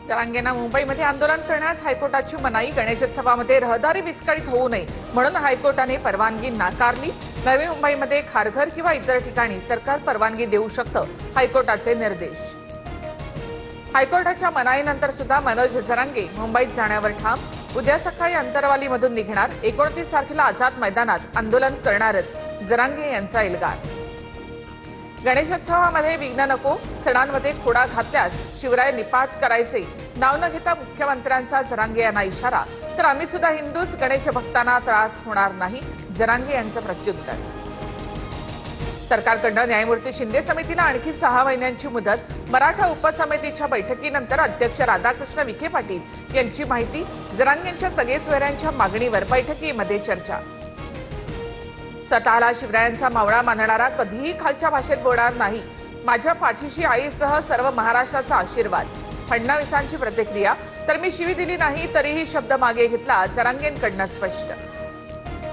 जरांगेंना मुंबईमध्ये आंदोलन करण्यास हायकोर्टाची मनाई। गणेशोत्सवामध्ये रहदारी विस्कळीत होऊ नये म्हणून हायकोर्टाने परवानगी नाकारली। नवी मुंबईमध्ये खारघर किंवा इतर ठिकाणी सरकार परवानगी देऊ शकतं, हायकोर्टाचे निर्देश। हायकोर्टाच्या मनाईनंतर सुद्धा मनोज जरांगे मुंबईत जाण्यावर ठाम। उद्या सकाळी अंतरवालीमधून निघणार। 29 तारखेला आझाद मैदानात आंदोलन करणारच, जरांगे यांचा एल्गार। गणेशोत्सवामध्ये विघ्न नको, सणांमध्ये खोडा घातल्यास शिवराय निपात करायचे, नाव न घेता मुख्यमंत्र्यांचा जरांगे यांना इशारा। तर आम्ही सुद्धा हिंदूच, गणेश भक्तांना त्रास होणार नाही, जरांगे यांचं प्रत्युत्तर। सरकारकडून न्यायमूर्ती शिंदे समितीला आणखी 6 महिन्यांची मुदत। मराठा उपसमितीच्या बैठकीनंतर अध्यक्ष राधाकृष्ण विखे पाटील यांची माहिती। जरांगेंच्या सगळे सोयऱ्यांच्या मागणीवर बैठकीमध्ये चर्चा। स्वतःला शिवरायांचा मावळा मानणारा कधीही खालच्या भाषेत बोलणार नाही। माझ्या पाठीशी आईसह सर्व महाराष्ट्राचा आशीर्वाद। फडणवीसांची प्रतिक्रिया। तर मी शिवी दिली नाही तरीही शब्द मागे घेतला, जरांगेंकडून स्पष्ट।